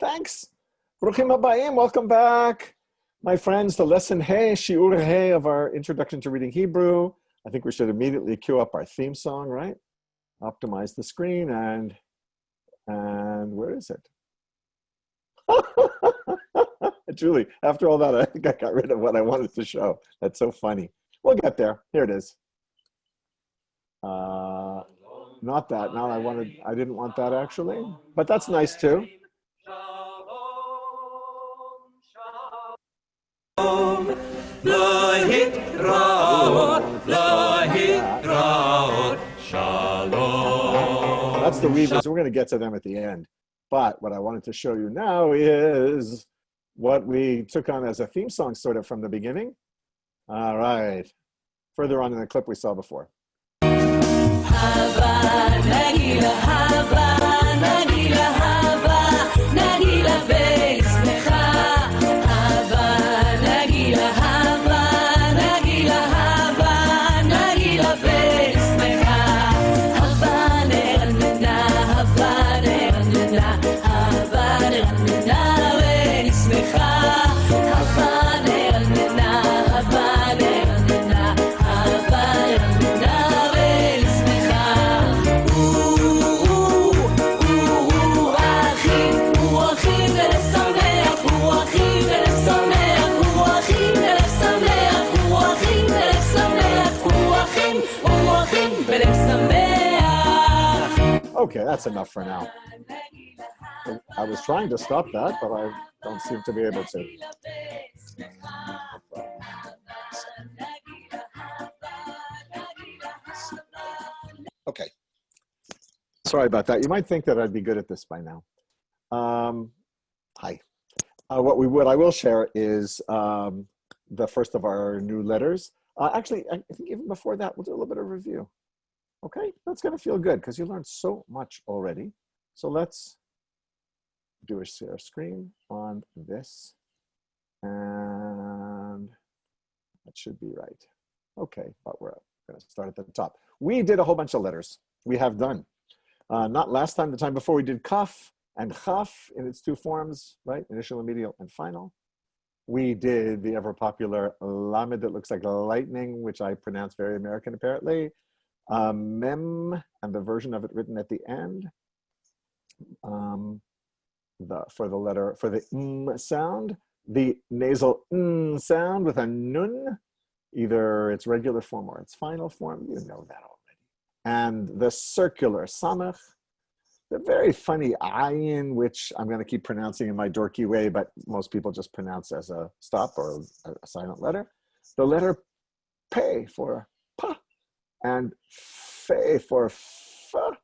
Thanks. Bruchim habayim. Welcome back, my friends. The lesson Hey, Shiur Hey of our Introduction to Reading Hebrew. I think we should immediately cue up our theme song, right? Optimize the screen and where is it? Julie, after all that, I think I got rid of what I wanted to show. That's so funny. We'll get there. Here it is. Not that. Now I didn't want that actually, but that's nice too. That's the weavers. We're going to get to them at the end. But what I wanted to show you now is what we took on as a theme song sort of from the beginning. All right. Further on in the clip we saw before. Okay, that's enough for now. I was trying to stop that, but I don't seem to be able to. Okay. Sorry about that. You might think that I'd be good at this by now. Hi. What I will share is the first of our new letters. Actually, I think even before that, we'll do a little bit of review. Okay, that's going to feel good because you learned so much already. So let's do a share screen on this. And that should be right. Okay, but we're going to start at the top. We did a whole bunch of letters. We have done. Not last time, the time before we did kaf and chaf in its two forms, right? Initial, medial, and final. We did the ever popular lamed that looks like lightning, which I pronounce very American apparently. Mem and the version of it written at the end. For the sound, the nasal sound with a nun, either its regular form or its final form. You know that already. And the circular samach, the very funny ayin, which I'm going to keep pronouncing in my dorky way, but most people just pronounce as a stop or a silent letter. The letter pe for pa, and fe for fa.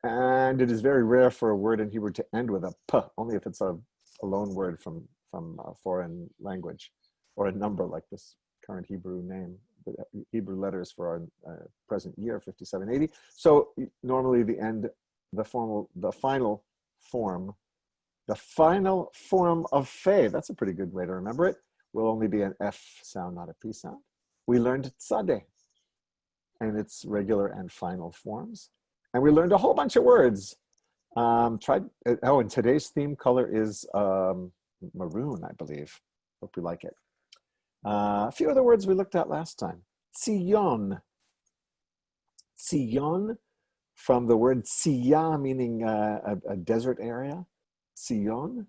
And it is very rare for a word in Hebrew to end with a p, only if it's a loan word from a foreign language, or a number like this current Hebrew name, the Hebrew letters for our present year, 5780. So normally the final form of fe, that's a pretty good way to remember it, will only be an F sound, not a P sound. We learned tzadeh and its regular and final forms. And we learned a whole bunch of words. And today's theme color is maroon, I believe. Hope you like it. A few other words we looked at last time. Tzion. Tzion, from the word tziyah, meaning a desert area. Tzion,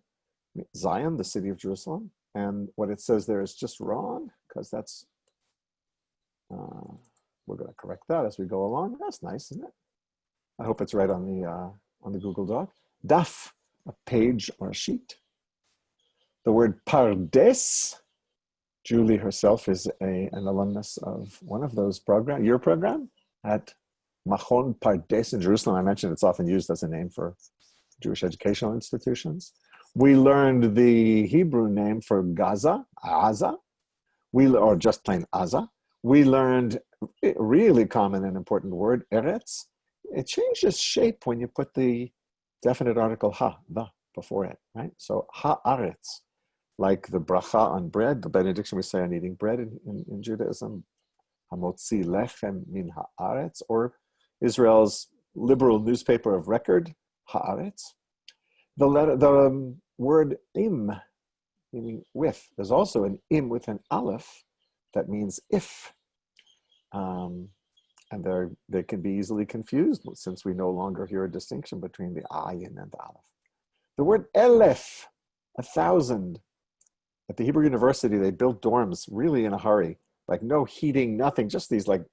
Zion, the city of Jerusalem. And what it says there is just wrong, because that's, we're going to correct that as we go along. That's nice, isn't it? I hope it's right on the Google Doc. Daf, a page or a sheet. The word pardes, Julie herself is an alumnus of one of those your program at Machon Pardes in Jerusalem. I mentioned it's often used as a name for Jewish educational institutions. We learned the Hebrew name for Gaza, Aza, or just plain Aza. We learned a really common and important word, Eretz. It changes shape when you put the definite article ha, the, before it, right? So haaretz, like the bracha on bread, the benediction we say on eating bread in Judaism, hamotzi lechem min haaretz, or Israel's liberal newspaper of record, haaretz. The word im, meaning with. There's also an im with an aleph that means if. And they can be easily confused since we no longer hear a distinction between the ayin and the aleph. The word elef, 1,000. At the Hebrew University, they built dorms really in a hurry, like no heating, nothing, just these like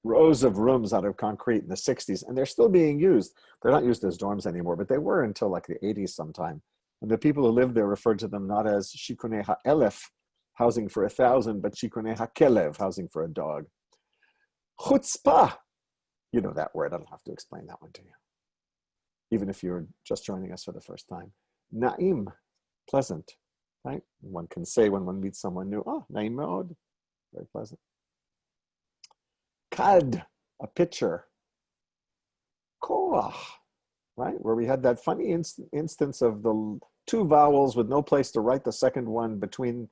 rows of rooms out of concrete in the 60s, and they're still being used. They're not used as dorms anymore, but they were until like the 80s sometime. And the people who lived there referred to them not as shikunei ha'elef, housing for 1,000, but shikunei ha'kelev, housing for a dog. Chutzpah, you know that word, I don't have to explain that one to you, even if you're just joining us for the first time. Na'im, pleasant, right? One can say when one meets someone new, oh, na'im me'od, very pleasant. Kad, a pitcher. Koach, right? Where we had that funny instance of the two vowels with no place to write the second one between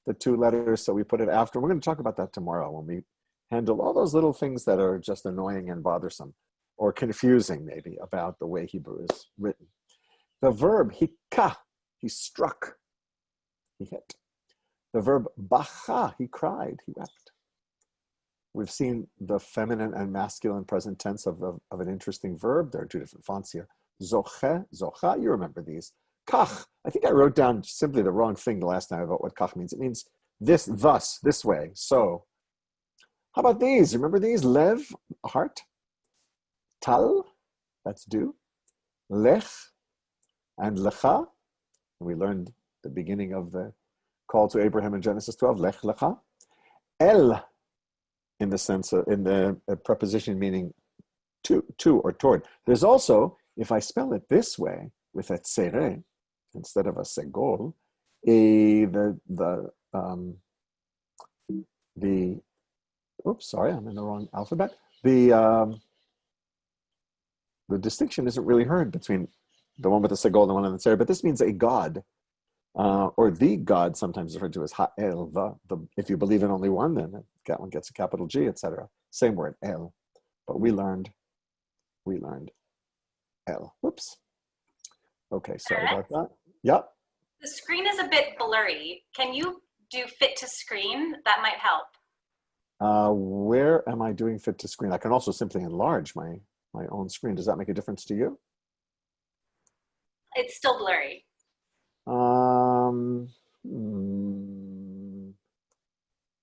the two letters, so we put it after. We're going to talk about that tomorrow when we handle all those little things that are just annoying and bothersome or confusing maybe about the way Hebrew is written. The verb hikah, he struck, he hit. The verb bacha, he cried, he wept. We've seen the feminine and masculine present tense of an interesting verb. There are two different fonts here. Zoche, zocha, you remember these. Kach, I think I wrote down simply the wrong thing the last time about what kach means. It means this, thus, this way, so. How about these? Remember these? Lev, heart. Tal, that's do. Lech, and lecha. We learned the beginning of the call to Abraham in Genesis 12. Lech, lecha. El, in the sense of, in the preposition meaning to or toward. There's also, if I spell it this way, with a tzere, instead of a segol, oops, sorry, I'm in the wrong alphabet. The distinction isn't really heard between the one with the segol and the one in the tzere, but this means a god, or the god, sometimes referred to as ha'el, if you believe in only one, then that one gets a capital G, etc. Same word, el, but we learned el. Whoops. Okay, sorry about that. Yep. The screen is a bit blurry. Can you do fit to screen? That might help. Where am I doing fit to screen? I can also simply enlarge my own screen. Does that make a difference to you? It's still blurry.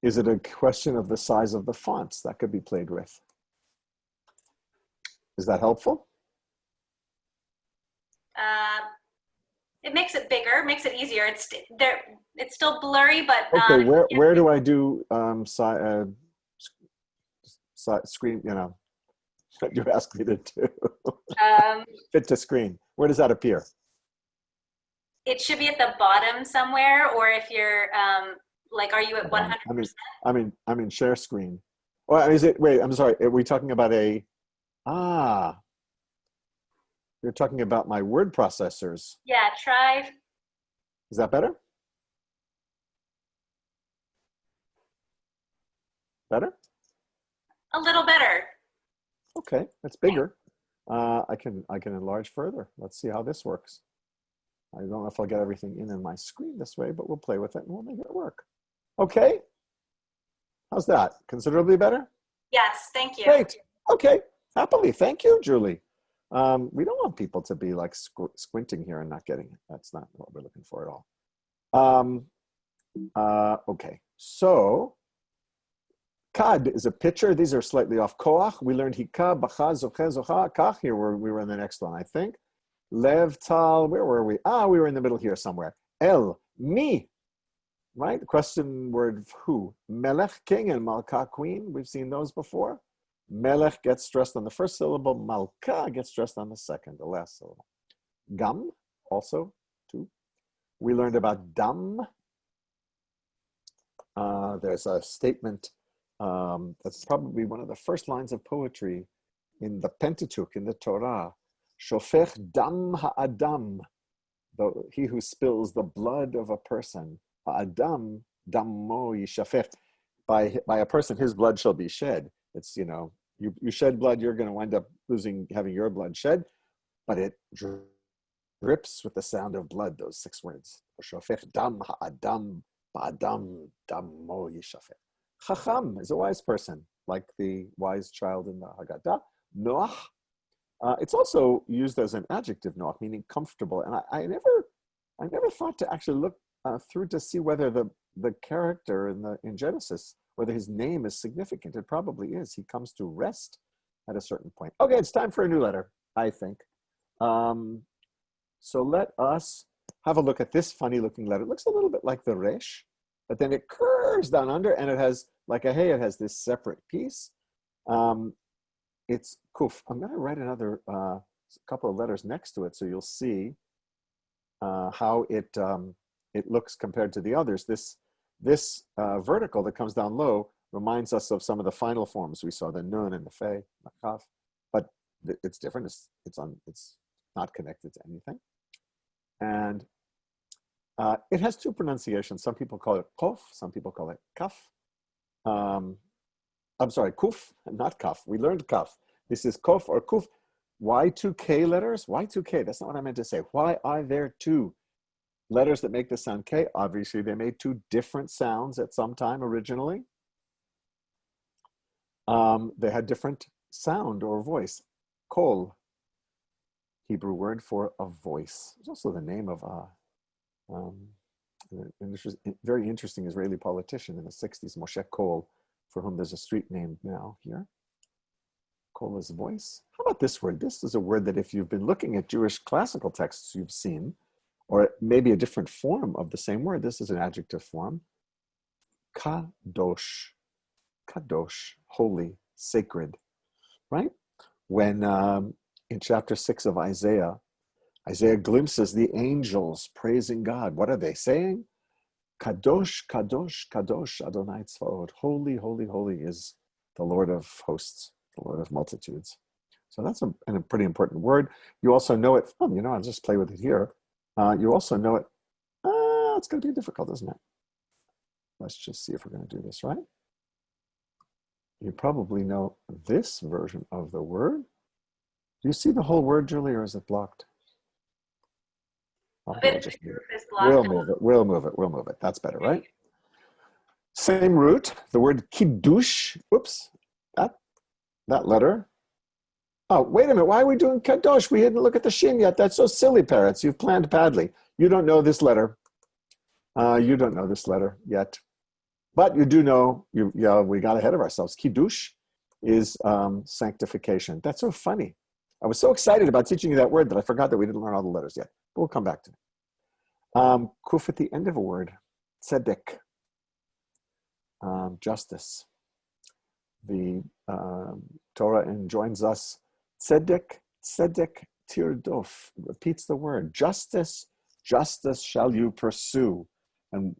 Is it a question of the size of the fonts that could be played with? Is that helpful? It makes it bigger, makes it easier. It's still blurry, but okay. Where do I do screen? You know, what you asked me to do. Fit to screen. Where does that appear? It should be at the bottom somewhere, or if you're like, are you at 100%? I'm in share screen. Well, is it? Wait, I'm sorry. Are we talking about a? You're talking about my word processors. Yeah, try. Is that better? Better? A little better. Okay, that's bigger. I can enlarge further. Let's see how this works. I don't know if I'll get everything in my screen this way, but we'll play with it and we'll make it work. Okay. How's that? Considerably better? Yes, thank you. Great. Okay. Happily. Thank you, Julie. We don't want people to be like squinting here and not getting it. That's not what we're looking for at all. Okay. So, kad is a pitcher. These are slightly off. Koach. We learned hika, bacha, zoche, zocha, kach. Here we were in the next one, I think. Lev, tal, where were we? We were in the middle here somewhere. El, me, right? Question word who? Melech, king, and malka, queen. We've seen those before. Melech gets stressed on the first syllable. Malka gets stressed on the second, the last syllable. Gam, also, two. We learned about dam. There's a statement that's probably one of the first lines of poetry in the Pentateuch, in the Torah. Shofech dam ha'adam, he who spills the blood of a person. Ha'adam dammo yishafech. By a person, his blood shall be shed. It's, you know, you shed blood, you're going to wind up having your blood shed, but it drips with the sound of blood, those 6 words. Shofech dam ha'adam ba'adam damo yishafech. Chacham is a wise person, like the wise child in the Haggadah. Noach, it's also used as an adjective, noach, meaning comfortable. And I never thought to actually look through to see whether the character in Genesis, whether his name is significant. It probably is. He comes to rest at a certain point. Okay, it's time for a new letter, I think. So let us have a look at this funny looking letter. It looks a little bit like the resh, but then it curves down under, and it has, like a hey, it has this separate piece. It's kuf. I'm going to write another couple of letters next to it, so you'll see how it looks compared to the others. This vertical that comes down low reminds us of some of the final forms we saw, the nun and the fe, the kaf, but it's different. It's not connected to anything, and it has 2 pronunciations. Some people call it kof, some people call it kaf. I'm sorry, kuf, not kaf. We learned kaf. This is kof or kuf. Why 2 K letters? Why 2 K? That's not what I meant to say. Why are there 2 letters that make the sound K? Obviously, they made 2 different sounds at some time originally. They had different sound or voice. Kol, Hebrew word for a voice. It's also the name of very interesting Israeli politician in the 60s, Moshe Kol, for whom there's a street named now here. Kol is voice. How about this word? This is a word that if you've been looking at Jewish classical texts, you've seen, or maybe a different form of the same word. This is an adjective form. Kadosh. Kadosh, holy, sacred, right? When in chapter 6 of Isaiah glimpses the angels praising God. What are they saying? Kadosh, Kadosh, Kadosh, Adonai Tzvaot. Holy, holy, holy is the Lord of hosts, the Lord of multitudes. So that's a pretty important word. You also know it, I'll just play with it here. You also know it, it's going to be difficult, isn't it? Let's just see if we're going to do this right. You probably know this version of the word. Do you see the whole word, Julie, or is it blocked? We'll move it. That's better, right? Same root, the word kiddush. Whoops, that letter. Oh, wait a minute. Why are we doing kadosh? We didn't look at the shin yet. That's so silly, Peretz. You've planned badly. You don't know this letter. You don't know this letter yet. But you do know, we got ahead of ourselves. Kiddush is sanctification. That's so funny. I was so excited about teaching you that word that I forgot that we didn't learn all the letters yet. But we'll come back to it. Kuf at the end of a word. Tzedek. Justice. The Torah enjoins us. Tzedek tirdof. Repeats the word. Justice shall you pursue. And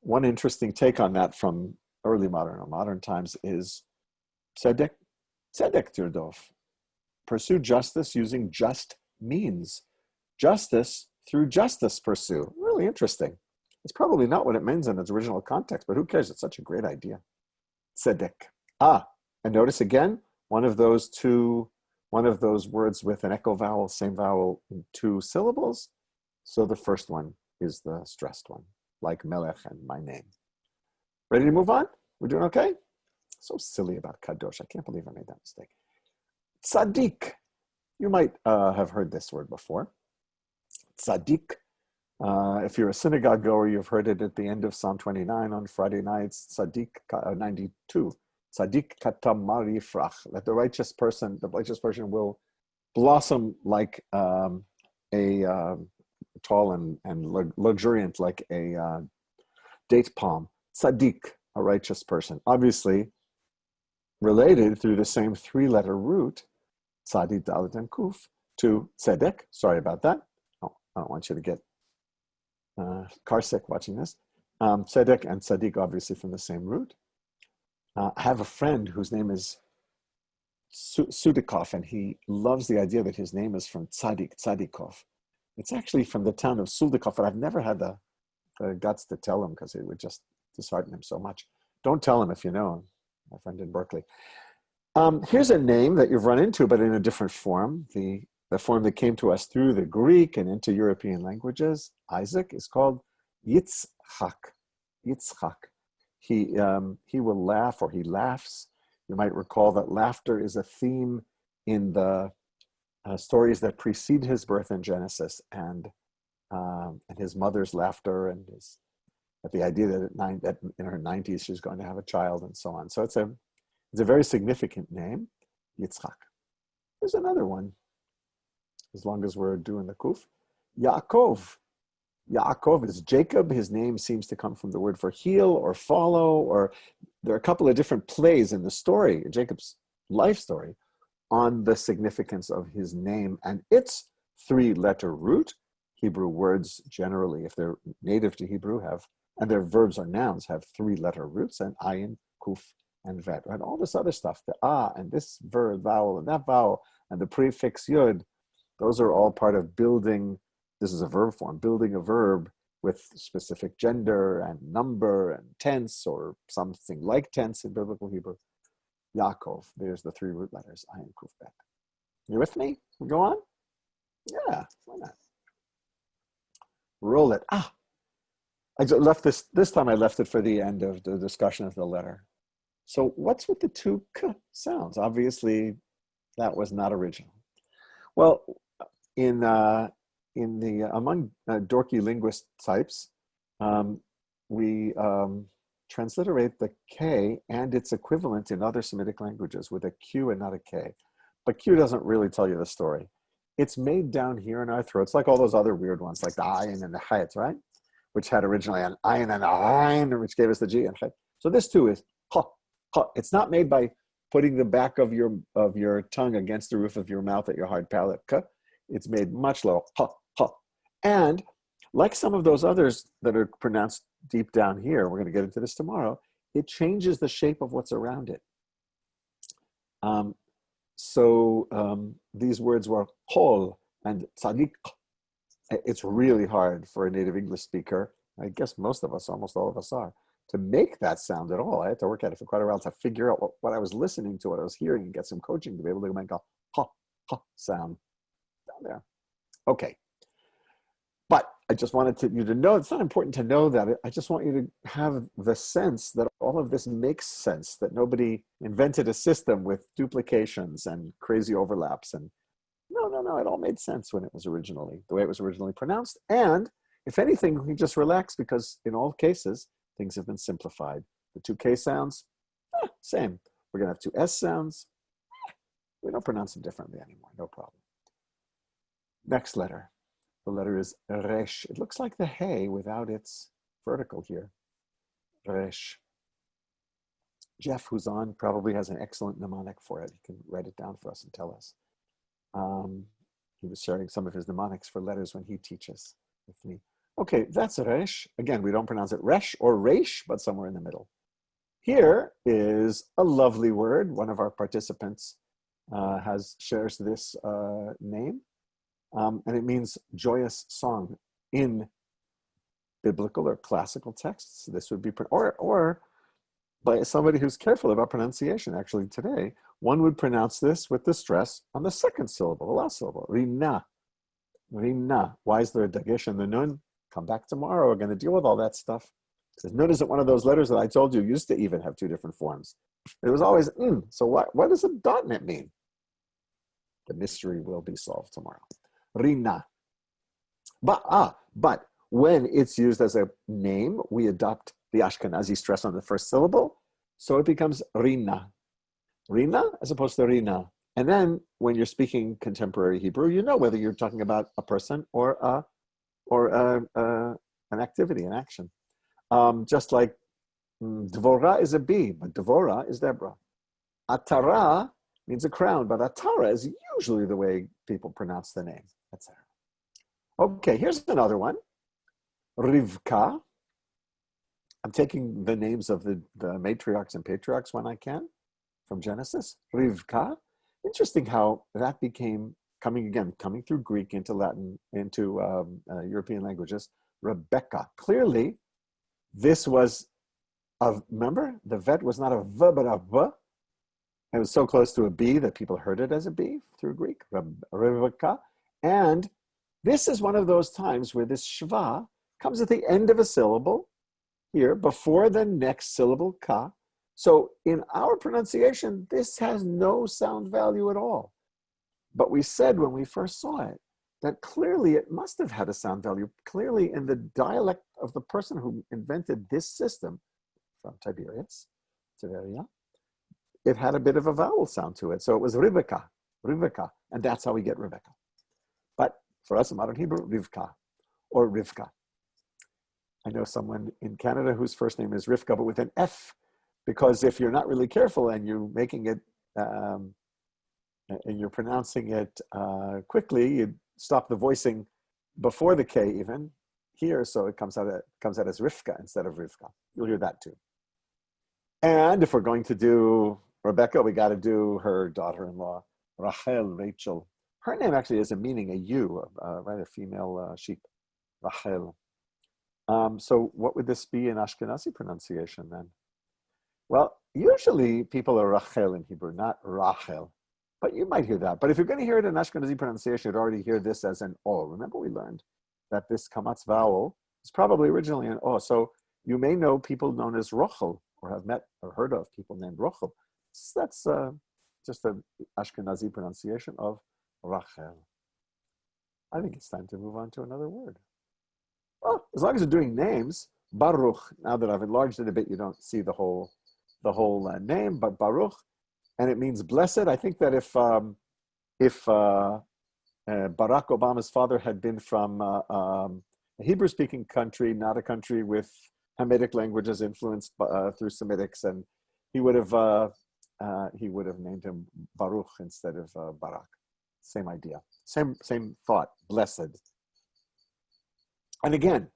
one interesting take on that from early modern or modern times is tzedek tirdof. Pursue justice using just means. Justice through justice pursue. Really interesting. It's probably not what it means in its original context, but who cares? It's such a great idea. Tzedek. And notice again, one of those words with an echo vowel, same vowel in 2 syllables. So the first one is the stressed one, like Melech and my name. Ready to move on? We're doing okay? So silly about kadosh. I can't believe I made that mistake. Tzaddik. You might have heard this word before. Tzaddik. If you're a synagogue goer, you've heard it at the end of Psalm 29 on Friday nights. Tzaddik 92. Tzaddik katamar yifrach. That the righteous person will blossom like a tall and luxuriant like a date palm. Tzaddik, a righteous person. Obviously related through the same 3-letter root, tzaddik, dalet, and kuf, to tzedek. Sorry about that. I don't want you to get car sick watching this. Tzedek and tzaddik, obviously from the same root. I have a friend whose name is Sudikov, and he loves the idea that his name is from Tzadikov. It's actually from the town of Suldikov, and I've never had the guts to tell him because it would just dishearten him so much. Don't tell him if you know him, my friend in Berkeley. Here's a name that you've run into, but in a different form. The the form that came to us through the Greek and into European languages, Isaac, is called Yitzchak. Yitzchak. He will laugh, or he laughs. You might recall that laughter is a theme in the stories that precede his birth in Genesis, and his mother's laughter, and the idea that in her 90s she's going to have a child, and so on. So it's a very significant name, Yitzchak. There's another one, as long as we're doing the kuf. Yaakov. Yaakov is Jacob. His name seems to come from the word for heel or follow, or there are a couple of different plays in the story, Jacob's life story, on the significance of his name and its three-letter root. Hebrew words generally, if they're native to Hebrew, and their verbs or nouns have three-letter roots, and ayin, kuf, and vet, right? All this other stuff, the and this verb, vowel, and that vowel, and the prefix yud, those are all part of building. This is a verb form, building a verb with specific gender and number and tense, or something like tense in biblical Hebrew. Yaakov, there's the three root letters, ayin, kuf, vet. You with me? We go on? Yeah, why not? Roll it. I left this time I left it for the end of the discussion of the letter. So what's with the two k sounds? Obviously, that was not original. Well, among dorky linguist types, we transliterate the K and its equivalent in other Semitic languages with a Q and not a K. But Q doesn't really tell you the story. It's made down here in our throats, like all those other weird ones, like the ayin and the chet, right? Which had originally an ayin and a ayin, which gave us the G and chet. So this too is ha, ha. It's not made by putting the back of your tongue against the roof of your mouth at your hard palate. K. It's made much lower, ha, ha. And like some of those others that are pronounced deep down here, we're going to get into this tomorrow, it changes the shape of what's around it. These words were kol and tzadik. It's really hard for a native English speaker, I guess most of us, almost all of us are, to make that sound at all. I had to work at it for quite a while to figure out what I was listening to, what I was hearing, and get some coaching to be able to make a ha, ha sound down there. Okay. But I just wanted you to know, it's not important to know that. I just want you to have the sense that all of this makes sense, that nobody invented a system with duplications and crazy overlaps. And no, it all made sense when it was originally, the way it was originally pronounced. And if anything, we just relax, because in all cases, things have been simplified. The two K sounds, same. We're going to have two S sounds. We don't pronounce them differently anymore, no problem. Next letter. The letter is resh. It looks like the hay without its vertical here. Resh. Jeff, who's on, probably has an excellent mnemonic for it. He can write it down for us and tell us. He was sharing some of his mnemonics for letters when he teaches with me. Okay, that's resh. Again, we don't pronounce it resh or resh, but somewhere in the middle. Here is a lovely word. One of our participants shares this name. And it means joyous song in biblical or classical texts. This would be, or by somebody who's careful about pronunciation. Actually, today, one would pronounce this with the stress on the second syllable, the last syllable, rina. Rina. Why is there a dagesh in the nun? Come back tomorrow. We're going to deal with all that stuff. Because nun isn't one of those letters that I told you used to even have two different forms. It was always So what does a dot in it mean? The mystery will be solved tomorrow. Rina. But when it's used as a name, we adopt the Ashkenazi stress on the first syllable, so it becomes Rina. Rina as opposed to Rina. And then when you're speaking contemporary Hebrew, you know whether you're talking about a person or an activity, an action. Just like Dvorah is a bee, but Dvorah is Deborah. Atara means a crown, but Atara is usually the way people pronounce the name, etc. Okay, here's another one. Rivka. I'm taking the names of the matriarchs and patriarchs when I can from Genesis. Rivka. Interesting how that became, coming through Greek into Latin, into European languages, Rebecca. Clearly, this was, remember, the vet was not a v, but a v. It was so close to a B that people heard it as a B through Greek, Rivka. And this is one of those times where this shva comes at the end of a syllable here before the next syllable ka. So in our pronunciation, this has no sound value at all. But we said when we first saw it that clearly it must have had a sound value. Clearly in the dialect of the person who invented this system from Tiberia, it had a bit of a vowel sound to it. So it was Rivka, and that's how we get Rebecca. But for us in modern Hebrew, Rivka or Rivka. I know someone in Canada whose first name is Rivka, but with an F, because if you're not really careful and you're making it, and you're pronouncing it quickly, you stop the voicing before the K even here, so it comes out as Rivka instead of Rivka. You'll hear that too. And if we're going to do Rebecca, we got to do her daughter-in-law, Rachel. Her name actually has a meaning, a ewe, right, a female sheep, Rachel. So what would this be in Ashkenazi pronunciation then? Well, usually people are Rachel in Hebrew, not Rachel, but you might hear that. But if you're going to hear it in Ashkenazi pronunciation, you'd already hear this as an O. Remember we learned that this kamatz vowel is probably originally an O. So you may know people known as Rochel, or have met or heard of people named Rochel. So that's just an Ashkenazi pronunciation of Rachel. I think it's time to move on to another word. Well, as long as you're doing names, Baruch, now that I've enlarged it a bit, you don't see the whole name, but Baruch, and it means blessed. I think that if Barack Obama's father had been from a Hebrew-speaking country, not a country with Hamitic languages influenced through Semitics, and he would have named him Baruch instead of Barak. Same idea, same thought, blessed. And again,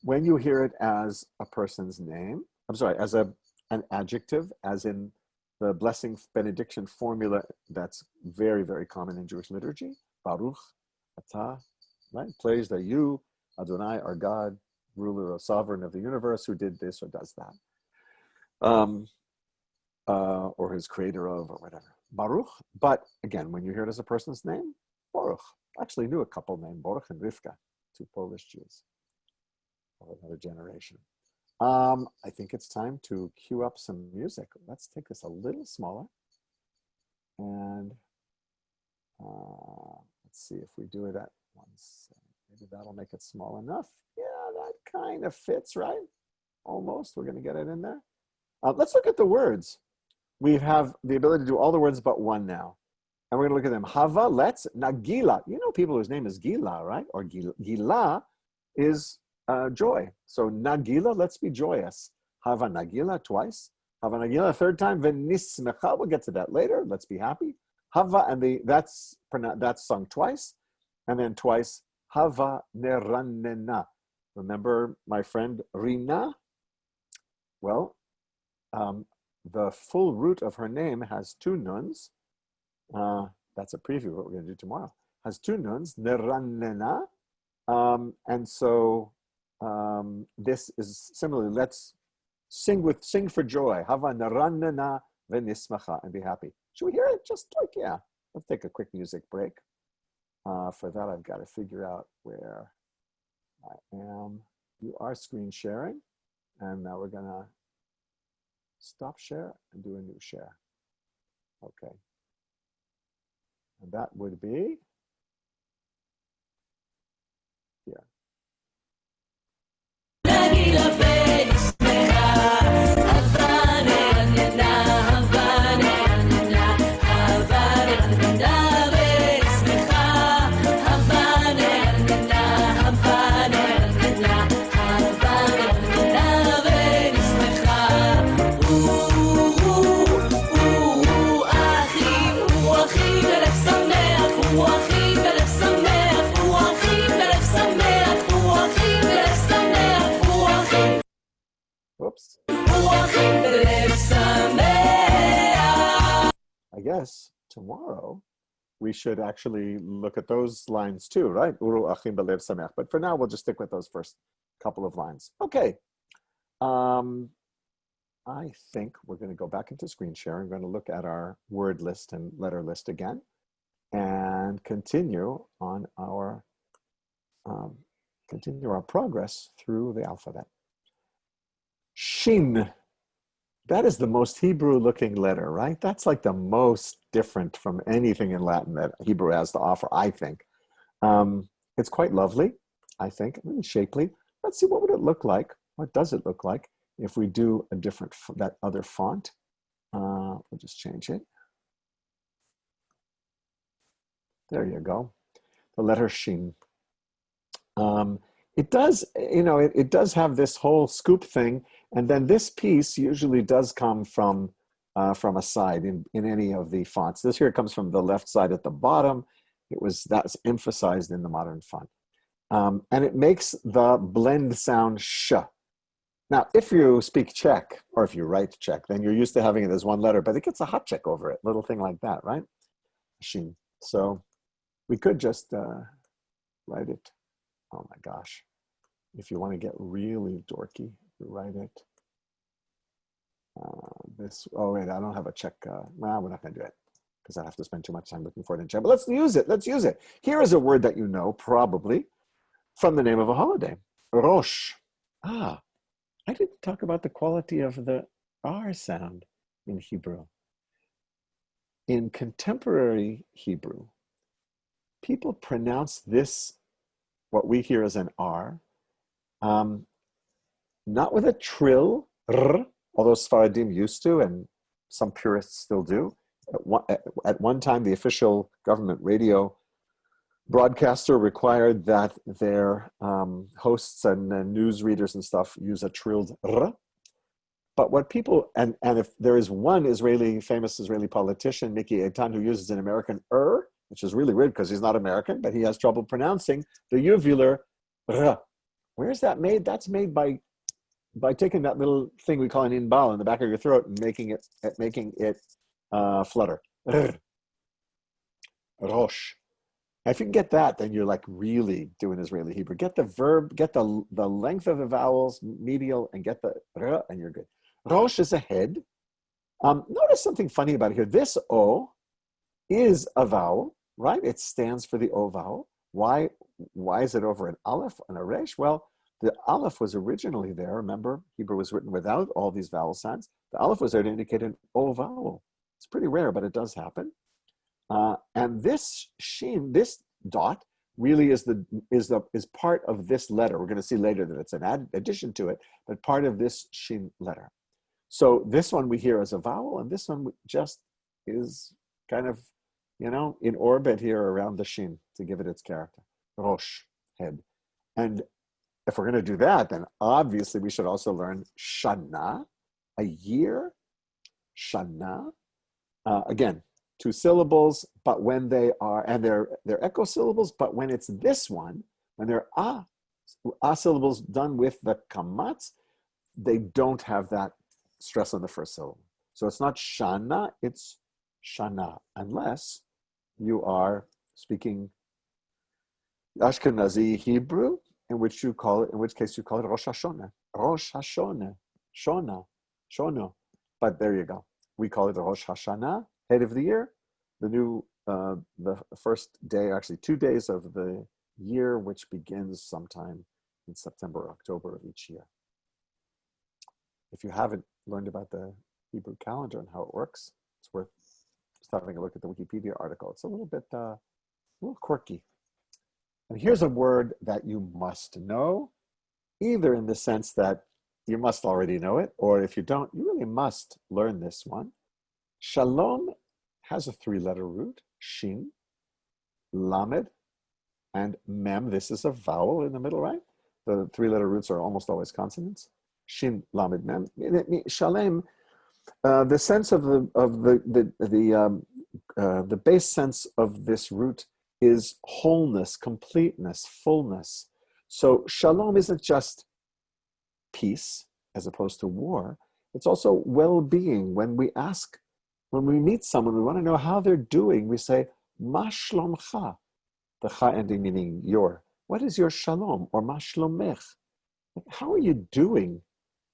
when you hear it as a person's name, as an adjective, as in the blessing benediction formula that's very, very common in Jewish liturgy, Baruch, Atah, right? Praised are you, Adonai, our God, ruler or sovereign of the universe, who did this or does that. Or his creator of, or whatever. Baruch. But again, when you hear it as a person's name, Baruch. I actually knew a couple named Baruch and Rivka, two Polish Jews of another generation. I think it's time to cue up some music. Let's take this a little smaller. And let's see if we do it at once. Maybe that'll make it small enough. Yeah, that kind of fits, right? Almost. We're going to get it in there. Let's look at the words. We have the ability to do all the words but one now. And we're going to look at them. Hava, let's, Nagila. You know people whose name is Gila, right? Or Gila is joy. So Nagila, let's be joyous. Hava Nagila twice. Hava Nagila a third time. Venismecha, we'll get to that later. Let's be happy. Hava, and that's sung twice. And then twice, Hava Neranena. Remember my friend Rina? Well, the full root of her name has two nuns. That's a preview of what we're going to do tomorrow. Has two nuns, Neranena. And so this is similarly, let's sing for joy. Hava Neranena venismacha, and be happy. Should we hear it? Just like, yeah. Let's take a quick music break. For that, I've got to figure out where I am. You are screen sharing. And now we're going to stop share and do a new share. Okay. And that would be here. Whoops. I guess tomorrow we should actually look at those lines too, right? Uru achim belev sameach. But for now, we'll just stick with those first couple of lines. Okay. I think we're going to go back into screen share. I'm going to look at our word list and letter list again and continue on our progress through the alphabet. Shin. That is the most Hebrew looking letter, right? That's like the most different from anything in Latin that Hebrew has to offer, I think. It's quite lovely, I think, really shapely. Let's see, what would it look like? What does it look like if we do a different, that other font? We'll just change it. There you go. The letter Shin. It does, it does have this whole scoop thing, and then this piece usually does come from a side in any of the fonts. This here comes from the left side at the bottom. That's emphasized in the modern font. And it makes the blend sound sh. Now, if you speak Czech, or if you write Czech, then you're used to having it as one letter, but it gets a hot check over it, little thing like that, right? Shin. So we could just write it. Oh my gosh. If you want to get really dorky, you write it. Oh wait, I don't have a Czech. Well, we're not going to do it because I have to spend too much time looking for it in Czech. But let's use it. Let's use it. Here is a word that you know probably from the name of a holiday, Rosh. I didn't talk about the quality of the R sound in Hebrew. In contemporary Hebrew, people pronounce this, what we hear as an R, not with a trill, r, although Sfaradim used to, and some purists still do. At one time, the official government radio broadcaster required that their hosts and news readers and stuff use a trilled r. But what people, and if there is one famous Israeli politician, Mickey Eitan, who uses an American which is really weird because he's not American, but he has trouble pronouncing the uvular r. Where's that made? That's made by taking that little thing we call an inbal in the back of your throat and making it flutter. R. Rosh. If you can get that, then you're like really doing Israeli Hebrew. Get the verb, get the length of the vowels, medial, and get the r, and you're good. Rosh is a head. Notice something funny about it here. This O is a vowel, right? It stands for the O vowel. Why is it over an aleph and a resh? Well, the aleph was originally there. Remember, Hebrew was written without all these vowel sounds. The aleph was there to indicate an O vowel. It's pretty rare, but it does happen. And this shin, this dot, really is part of this letter. We're going to see later that it's an addition to it, but part of this shin letter. So this one we hear as a vowel, and this one just is kind of, in orbit here around the shin to give it its character. Rosh, head. And if we're going to do that, then obviously we should also learn shana, a year. Shana. Again, 2 syllables, but when they are, and they're echo syllables, but when it's this one, when they're syllables done with the kamatz, they don't have that stress on the first syllable. So it's not shana, it's shana, unless you are speaking Ashkenazi Hebrew, in which case you call it Rosh Hashanah. Rosh Hashanah, Shona, Shono. But there you go. We call it Rosh Hashanah, head of the year. The first day, actually 2 days of the year, which begins sometime in September or October of each year. If you haven't learned about the Hebrew calendar and how it works, it's worth just having a look at the Wikipedia article. It's a little quirky. And here's a word that you must know, either in the sense that you must already know it, or if you don't, you really must learn this one. Shalom has a 3-letter root, shin, lamed, and mem. This is a vowel in the middle, right? The 3-letter roots are almost always consonants. Shin, lamed, mem. Shalem. The sense of the base sense of this root is wholeness, completeness, fullness. So shalom isn't just peace as opposed to war. It's also well-being. When we meet someone, we want to know how they're doing. We say, Ma shlomcha, the cha ending meaning your. What is your shalom? Or ma shlomech? How are you doing?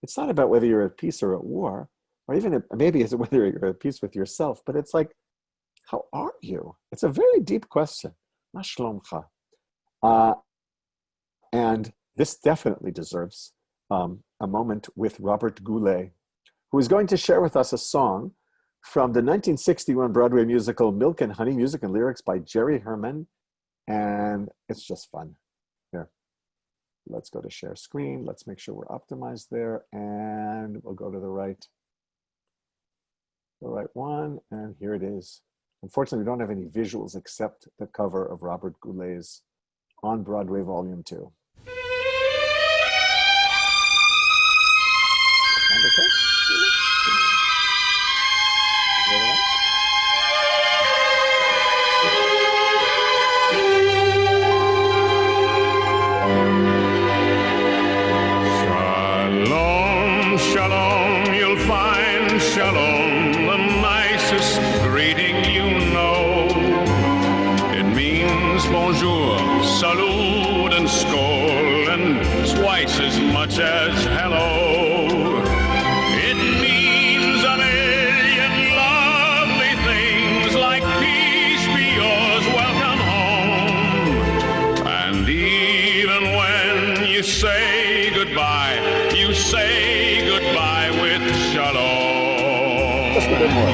It's not about whether you're at peace or at war, or even maybe it's whether you're at peace with yourself, but it's like, how are you? It's a very deep question. Ma shlomcha? And this definitely deserves a moment with Robert Goulet, who is going to share with us a song from the 1961 Broadway musical Milk and Honey, music and lyrics by Jerry Herman. And it's just fun. Here, let's go to share screen. Let's make sure we're optimized there. And we'll go to the right one. And here it is. Unfortunately, we don't have any visuals except the cover of Robert Goulet's On Broadway Volume 2. Shalom, shalom, you'll find shalom, the nicest greeting you know. It means bonjour, salute, and skol, and twice as much as hello. It means a million lovely things like peace be yours, welcome home. And even when you say goodbye, you say goodbye with shalom. Just a bit more.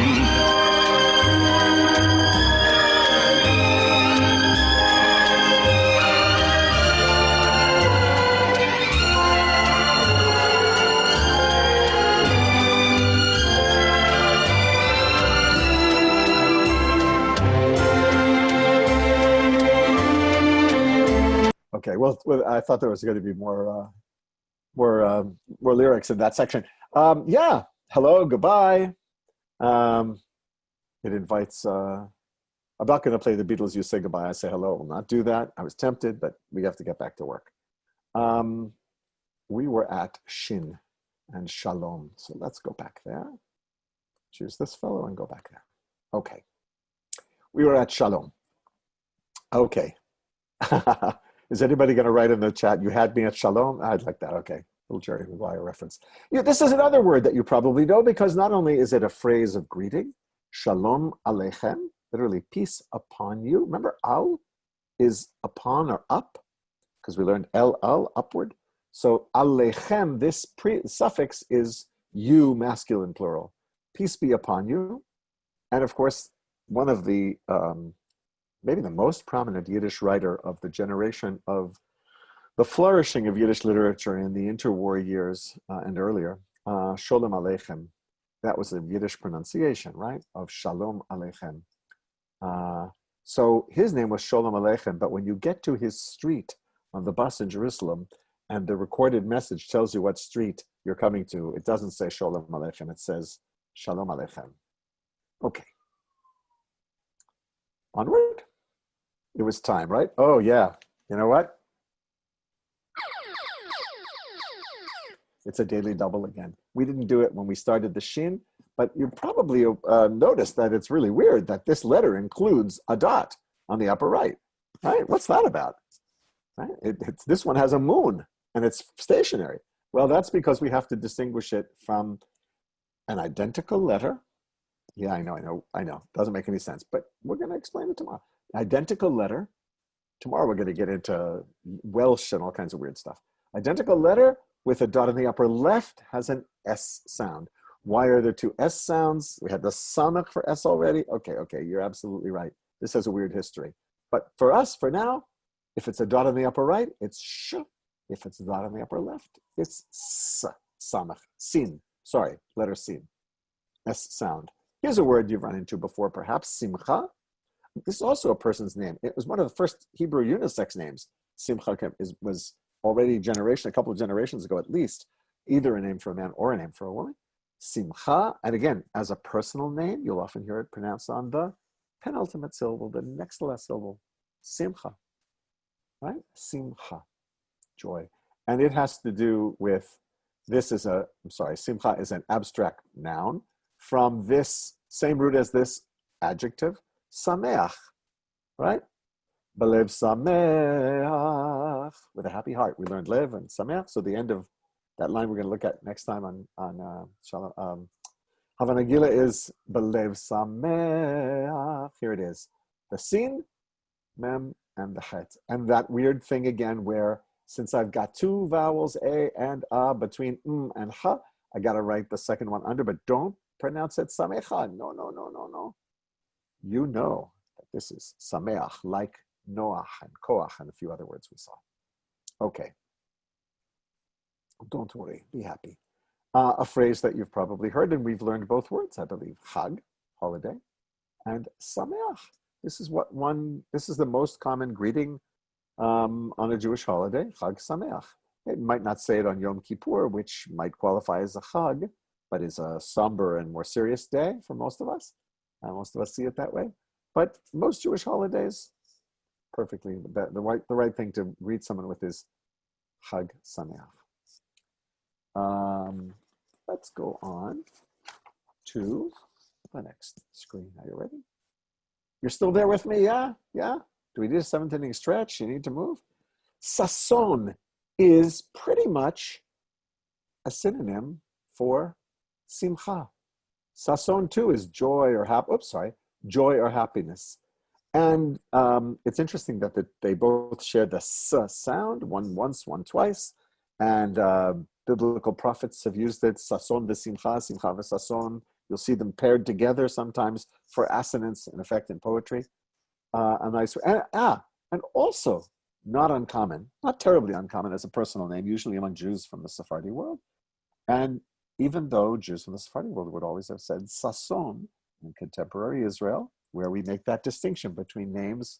Okay, well, I thought there was going to be more lyrics in that section. Yeah, hello, goodbye. It invites, I'm not going to play the Beatles, you say goodbye, I say hello. I will not do that. I was tempted, but we have to get back to work. We were at shin and shalom. So let's go back there. Choose this fellow and go back there. Okay. We were at shalom. Okay. Is anybody going to write in the chat, you had me at shalom? I'd like that. Okay. Little Jerry Maguire reference. Yeah, this is another word that you probably know because not only is it a phrase of greeting, shalom aleichem, literally peace upon you. Remember, al is upon or up because we learned el, upward. So aleichem, this suffix is you, masculine plural. Peace be upon you. And of course, one of the maybe the most prominent Yiddish writer of the generation of the flourishing of Yiddish literature in the interwar years and earlier, Shalom Aleichem. That was a Yiddish pronunciation, right, of Shalom Aleichem. So his name was Shalom Aleichem, but when you get to his street on the bus in Jerusalem and the recorded message tells you what street you're coming to, it doesn't say Shalom Aleichem, it says Shalom Aleichem. Okay. Onward. It was time, right? Oh, yeah. You know what? It's a daily double again. We didn't do it when we started the shin, but you probably noticed that it's really weird that this letter includes a dot on the upper right. Right? What's that about? Right? This one has a moon and it's stationary. Well, that's because we have to distinguish it from an identical letter. Yeah, I know. Doesn't make any sense, but we're going to explain it tomorrow. Identical letter. Tomorrow we're going to get into Welsh and all kinds of weird stuff. Identical letter with a dot in the upper left has an S sound. Why are there two S sounds? We had the samach for S already. Okay, you're absolutely right. This has a weird history. But for us, for now, if it's a dot on the upper right, it's sh. If it's a dot on the upper left, it's s, samach, sin. Sorry, letter sin. S sound. Here's a word you've run into before, perhaps, simcha. This is also a person's name. It was one of the first Hebrew unisex names. Simcha was already a couple of generations ago at least, either a name for a man or a name for a woman. Simcha, and again, as a personal name, you'll often hear it pronounced on the penultimate syllable, the next to last syllable. Simcha, right? Simcha, joy. And it has to do with, simcha is an abstract noun from this same root as this adjective, sameach, right? Belev sameach, with a happy heart. We learned lev and sameach, so the end of That line we're going to look at next time on Shalom. Havanagila is belev sameach. Here it is. The sin, mem, and the chet. And that weird thing again where since I've got two vowels, a and a, between and ha, I got to write the second one under, but don't pronounce it samecha. No, no, no, no, no. You know that this is sameach, like Noach and Koach and a few other words we saw. Okay. Don't worry, be happy. A phrase that you've probably heard, and we've learned both words, I believe. Chag, holiday, and sameach. This is the most common greeting on a Jewish holiday, Chag Sameach. It might not say it on Yom Kippur, which might qualify as a Chag, but is a somber and more serious day for most of us. Most of us see it that way. But most Jewish holidays, perfectly, the right thing to greet someone with is Chag Sameach. Let's go on to the next screen. Are you ready? You're still there with me? Yeah? Yeah? Do we need a seventh inning stretch? You need to move? Sason is pretty much a synonym for simcha. Sason too is joy or joy or happiness. And it's interesting that they both share the s sound, one once, one twice. And biblical prophets have used it, sason v'simcha, simcha v'sason. You'll see them paired together sometimes for assonance, in effect, in poetry. And also not uncommon, not terribly uncommon as a personal name, usually among Jews from the Sephardi world. And even though Jews from the Sephardi world would always have said sason in contemporary Israel, where we make that distinction between names,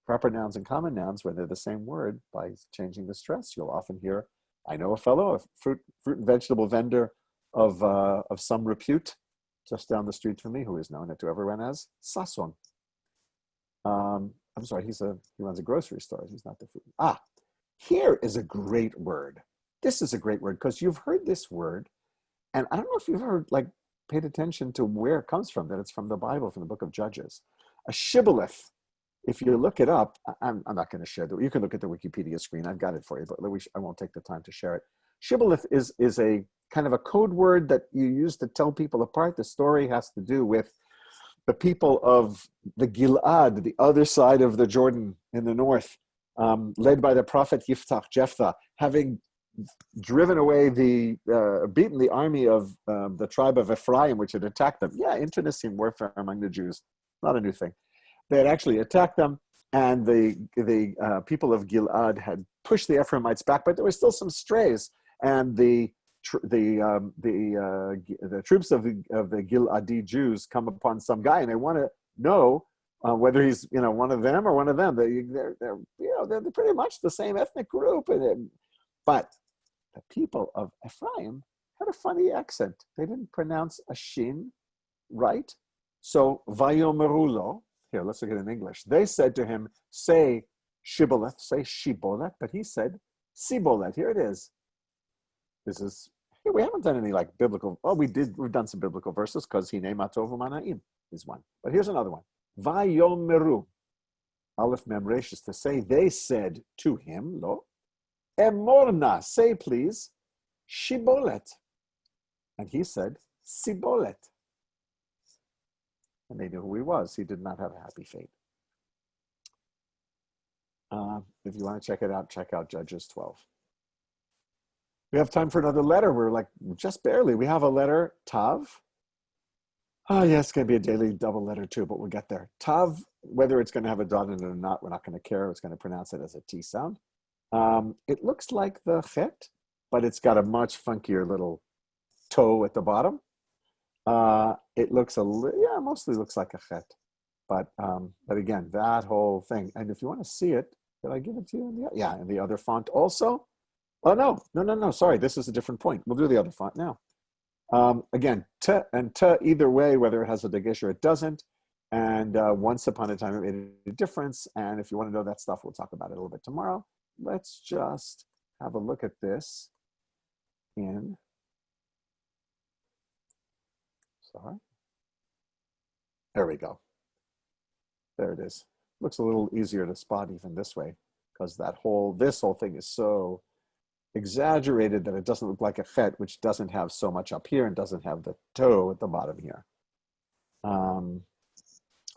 proper nouns and common nouns, where they're the same word, by changing the stress, you'll often hear, I know a fellow, a fruit and vegetable vendor of some repute, just down the street from me, who is known to everyone as Sason. I'm sorry, he runs a grocery store. He's not the food. Here is a great word. This is a great word because you've heard this word, and I don't know if you've ever paid attention to where it comes from. That it's from the Bible, from the book of Judges. A Shibboleth. If you look it up, I'm not going to share it. You can look at the Wikipedia screen. I've got it for you, but I won't take the time to share it. Shibboleth is a kind of a code word that you use to tell people apart. The story has to do with the people of the Gilad, the other side of the Jordan in the north, led by the prophet Jephthah, having driven away beaten the army of the tribe of Ephraim, which had attacked them. Yeah, internecine warfare among the Jews, not a new thing. They had actually attacked them, and the people of Gilad had pushed the Ephraimites back, but there were still some strays, and the troops of the Giladi Jews come upon some guy, and they want to know whether he's one of them or one of them. They're pretty much the same ethnic group, but the people of Ephraim had a funny accent. They didn't pronounce a shin right, so vayomerulo. Here, let's look at it in English. They said to him, say Shibboleth, say Shibboleth, but he said Siboleth. Here it is. We haven't done any biblical, we've done some biblical verses because Hine Matov U'Manaim is one. But here's another one. Vayomeru. Aleph Mem Resh is to say, they said to him, lo, Emorna, say please, Shibboleth. And he said, Siboleth. And they knew who he was. He did not have a happy fate. If you want to check it out, check out Judges 12. We have time for another letter. We're just barely. We have a letter, Tav. Oh, yeah, it's going to be a daily double letter too, but we'll get there. Tav, whether it's going to have a dot in it or not, we're not going to care. It's going to pronounce it as a T sound. It looks like the chet, but it's got a much funkier little toe at the bottom. It looks mostly looks like a chet, but again, that whole thing. And if you want to see it, did I give it to you? In the other font also. Oh no! Sorry, this is a different point. We'll do the other font now. Again, t and t either way, whether it has a dagesh or it doesn't. And once upon a time, it made a difference. And if you want to know that stuff, we'll talk about it a little bit tomorrow. Let's just have a look at this in. Sorry. There we go. There it is. Looks a little easier to spot even this way because this whole thing is so, exaggerated that it doesn't look like a chet, which doesn't have so much up here and doesn't have the toe at the bottom here.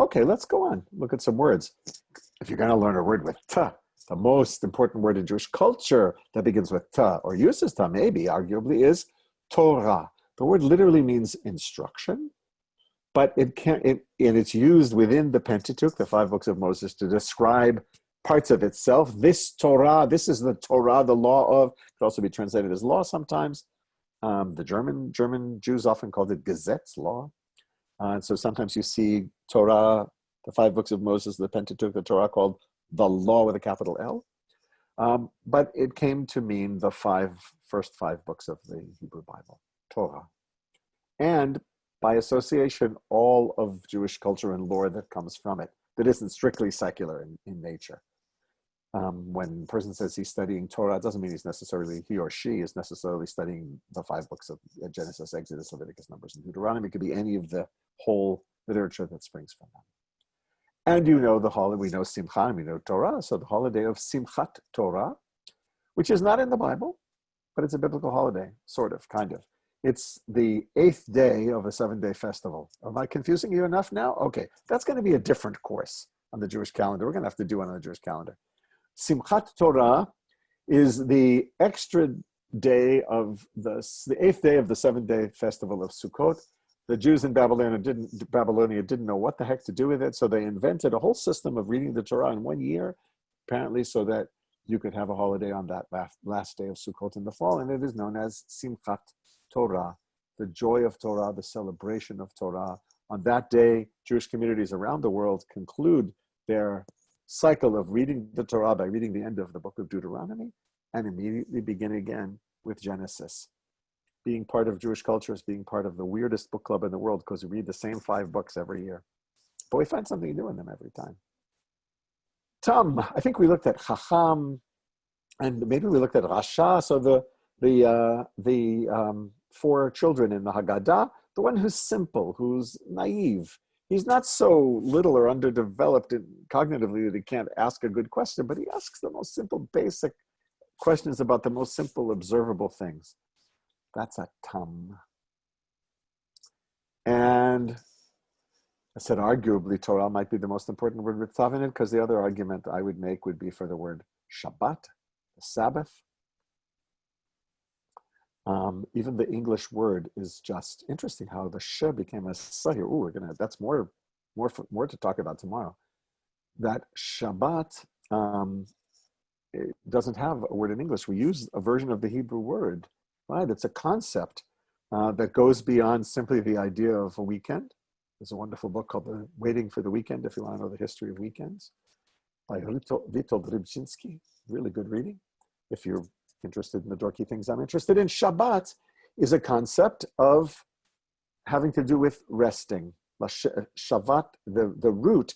Okay, let's go on. Look at some words. If you're going to learn a word with ta, the most important word in Jewish culture that begins with ta or uses ta, maybe, arguably, is Torah. The word literally means instruction, but it's used within the Pentateuch, the 5 books of Moses, to describe parts of itself. This Torah, this is the Torah, the law of, it could also be translated as law sometimes. The German Jews often called it Gesetz, law. And so sometimes you see Torah, the 5 books of Moses, the Pentateuch, the Torah called the law with a capital L. But it came to mean the first five books of the Hebrew Bible, Torah. And by association, all of Jewish culture and lore that comes from it, that isn't strictly secular in nature. When a person says he's studying Torah, it doesn't mean he or she is necessarily studying the 5 books of Genesis, Exodus, Leviticus, Numbers, and Deuteronomy. It could be any of the whole literature that springs from them. And you know the holiday, we know Simcha, and we know Torah, so the holiday of Simchat Torah, which is not in the Bible, but it's a biblical holiday, sort of, kind of. It's the 8th day of a 7-day festival. Am I confusing you enough now? Okay, that's going to be a different course on the Jewish calendar. We're going to have to do one on the Jewish calendar. Simchat Torah is the extra day of the 8th day of the 7-day festival of Sukkot. The Jews in Babylonia didn't know what the heck to do with it, so they invented a whole system of reading the Torah in 1 year, apparently so that you could have a holiday on that last day of Sukkot in the fall, and it is known as Simchat Torah, the joy of Torah, the celebration of Torah. On that day, Jewish communities around the world conclude their cycle of reading the Torah by reading the end of the book of Deuteronomy and immediately begin again with Genesis. Being part of Jewish culture is being part of the weirdest book club in the world because we read the same 5 books every year. But we find something new in them every time. Tam, I think we looked at Chacham, and maybe we looked at Rasha, so the 4 children in the Haggadah, the one who's simple, who's naive. He's not so little or underdeveloped cognitively that he can't ask a good question, but he asks the most simple, basic questions about the most simple, observable things. That's a tam. And I said arguably Torah might be the most important word with tav in it, because the other argument I would make would be for the word Shabbat, the Sabbath. Even the English word is just interesting how the sh became a sahir. Ooh, that's more to talk about tomorrow. That Shabbat, it doesn't have a word in English. We use a version of the Hebrew word, right? It's a concept that goes beyond simply the idea of a weekend. There's a wonderful book called Waiting for the Weekend, if you want to know the history of weekends, by Witold Rybczynski. Really good reading. If you're interested in the dorky things I'm interested in, Shabbat is a concept of having to do with resting. Shavat, the root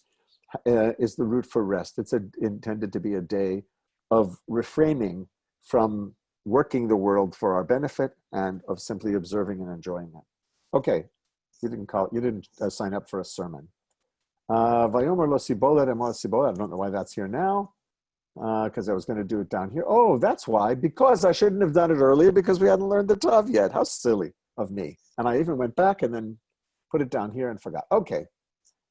is the root for rest. It's intended to be a day of refraining from working the world for our benefit and of simply observing and enjoying it. Okay, you didn't sign up for a sermon. Vayomer lo sibolet emor sibolet. I don't know why that's here now, because I was going to do it down here. Oh, that's why, because I shouldn't have done it earlier because we hadn't learned the tav yet. How silly of me. And I even went back and then put it down here and forgot. Okay,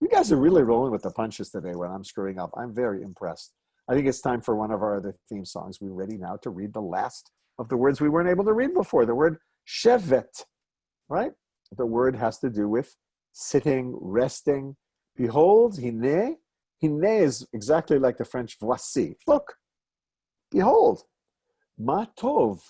you guys are really rolling with the punches today when I'm screwing up. I'm very impressed. I think it's time for one of our other theme songs. We're ready now to read the last of the words we weren't able to read before, the word shevet, right? The word has to do with sitting, resting. Behold, hine. Hine is exactly like the French voici. Look, behold. Ma tov.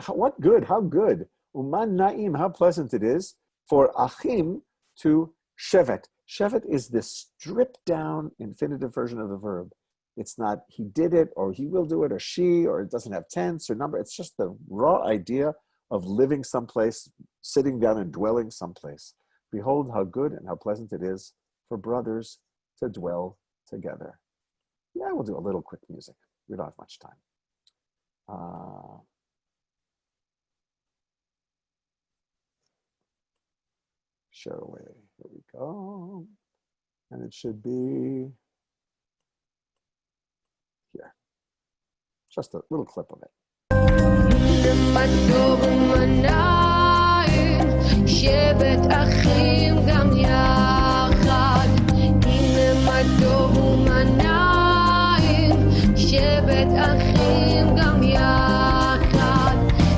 What good, how good. Uman na'im, how pleasant it is for achim to shevet. Shevet is the stripped down infinitive version of the verb. It's not he did it or he will do it or she, or it doesn't have tense or number. It's just the raw idea of living someplace, sitting down and dwelling someplace. Behold how good and how pleasant it is for brothers to dwell together. Yeah, we'll do a little quick music. We don't have much time. Share away. Here we go. And it should be here. Just a little clip of it. טוב ומנעים, שבת אחים גם יחד. הנה מה טוב ומנעים, שבת אחים גם יחד.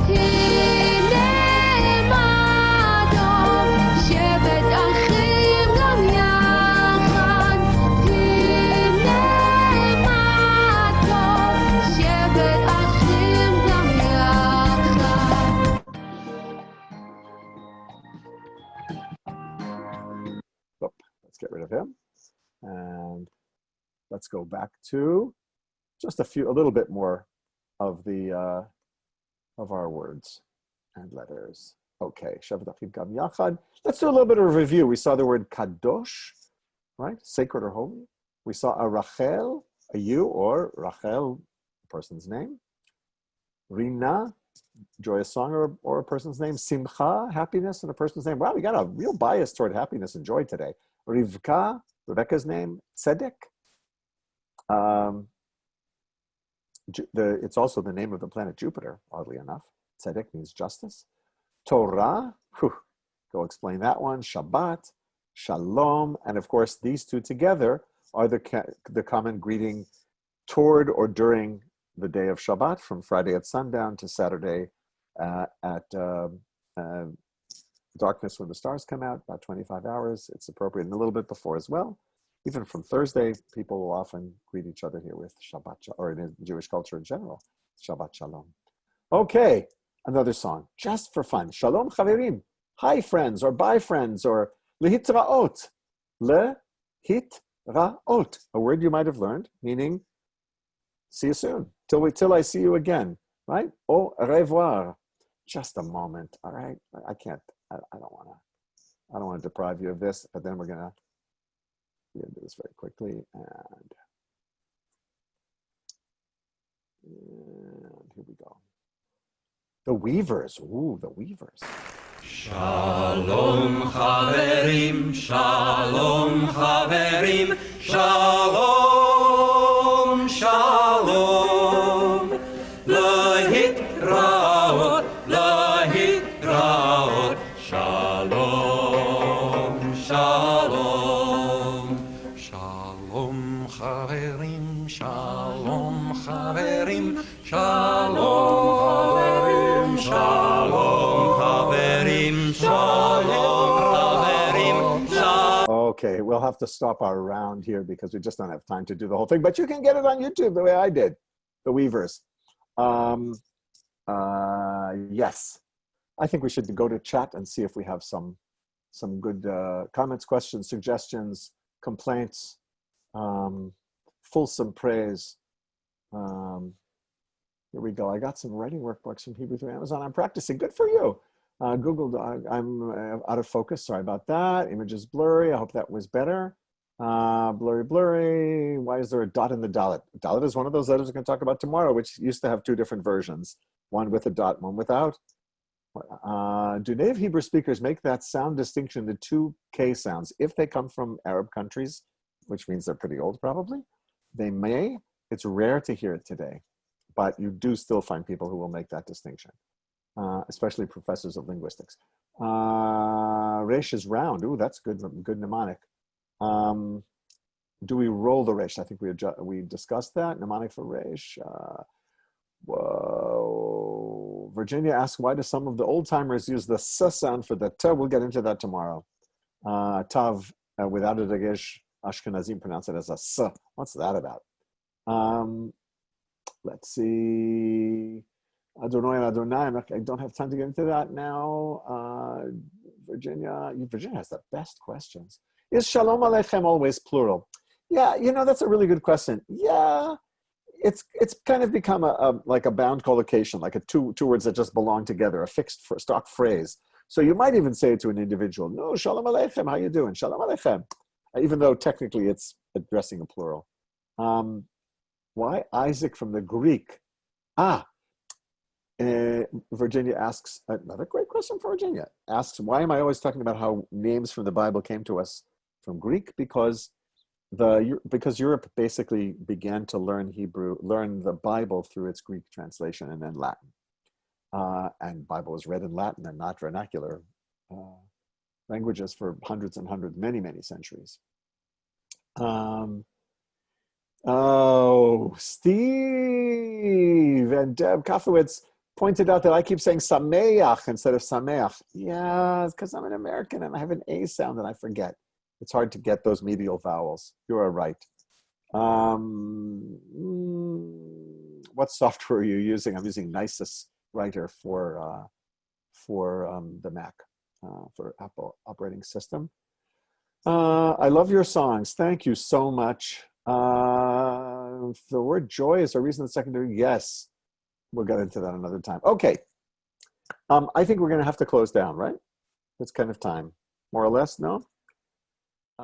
הנה מה טוב, שבת אחים גם יחד. הנה מה טוב, שבת אחים גם יחד. Oh, let's get rid of him. And let's go back to just a little bit more of the of our words and letters. Okay, Shevet Achim Gam Yachad. Let's do a little bit of a review. We saw the word kadosh, right? Sacred or holy. We saw a Rachel, a you, or Rachel, a person's name. Rina, joyous song or a person's name. Simcha, happiness in a person's name. Wow, we got a real bias toward happiness and joy today. Rivka, Rebecca's name. Tzedek. It's also the name of the planet Jupiter, oddly enough. Tzedek means justice. Torah, go explain that one. Shabbat, Shalom, and of course these two together are the common greeting toward or during the day of Shabbat, from Friday at sundown to Saturday at darkness when the stars come out, about 25 hours. It's appropriate, and a little bit before as well. Even from Thursday, people will often greet each other here with Shabbat, or in Jewish culture in general, Shabbat Shalom. Okay, another song, just for fun. Shalom Chaverim, hi friends, or bye friends, or lehitraot. Lehitraot, a word you might have learned, meaning see you soon, till I see you again, right? Au revoir. Just a moment, all right? I can't, I don't want to deprive you of this, but then we're going to do this very quickly, and here we go. The Weavers. Ooh, the Weavers. Shalom Chaverim, Shalom Chaverim, Shalom, Shalom. Lehitraot, lehitraot, Shalom, Shalom. Shalom Chaverim, Shalom Chaverim, Shalom Chaverim, Shalom Chaverim, Shalom Chaverim, Shalom. Okay, we'll have to stop our round here because we just don't have time to do the whole thing, but you can get it on YouTube the way I did, the Weavers. Yes, I think we should go to chat and see if we have some good comments, questions, suggestions, complaints, fulsome praise. Here we go. I got some writing workbooks from Hebrew through Amazon. I'm practicing. Good for you. Google, I'm out of focus. Sorry about that. Image is blurry. I hope that was better. Blurry. Why is there a dot in the dalet? Dalet is one of those letters we're going to talk about tomorrow, which used to have two different versions, one with a dot, one without. Do native Hebrew speakers make that sound distinction into two K sounds? If they come from Arab countries, which means they're pretty old probably, they may. It's rare to hear it today, but you do still find people who will make that distinction, especially professors of linguistics. Resh is round. Ooh, that's good mnemonic. Do we roll the resh? I think we discussed that. Mnemonic for resh. Whoa. Virginia asks, why do some of the old timers use the s sound for the t? We'll get into that tomorrow. Tav, without a dagesh, Ashkenazim pronounce it as a s. What's that about? Let's see. Adonai and Adonai. I don't have time to get into that now. Virginia has the best questions. Is Shalom Aleichem always plural? Yeah, that's a really good question. Yeah, it's kind of become like a bound collocation, like two words that just belong together, a fixed stock phrase. So you might even say it to an individual, no, Shalom Aleichem, how you doing? Shalom Aleichem. Even though technically it's addressing a plural. Why Isaac from the Greek? Virginia asks, another great question for Virginia, asks, why am I always talking about how names from the Bible came to us from Greek? Because Europe basically began to learn the Bible through its Greek translation and then Latin. and Bible was read in Latin and not vernacular languages for hundreds and hundreds, many, many centuries. Steve and Deb Kafowitz pointed out that I keep saying sameach instead of sameach. Yeah, it's because I'm an American and I have an A sound and I forget. It's hard to get those medial vowels. You are right. What software are you using? I'm using Nisus Writer for the Mac, for Apple operating system. I love your songs. Thank you so much. The word joy is a reason that's secondary. Yes. We'll get into that another time. Okay. I think we're going to have to close down, right? It's kind of time. More or less, no?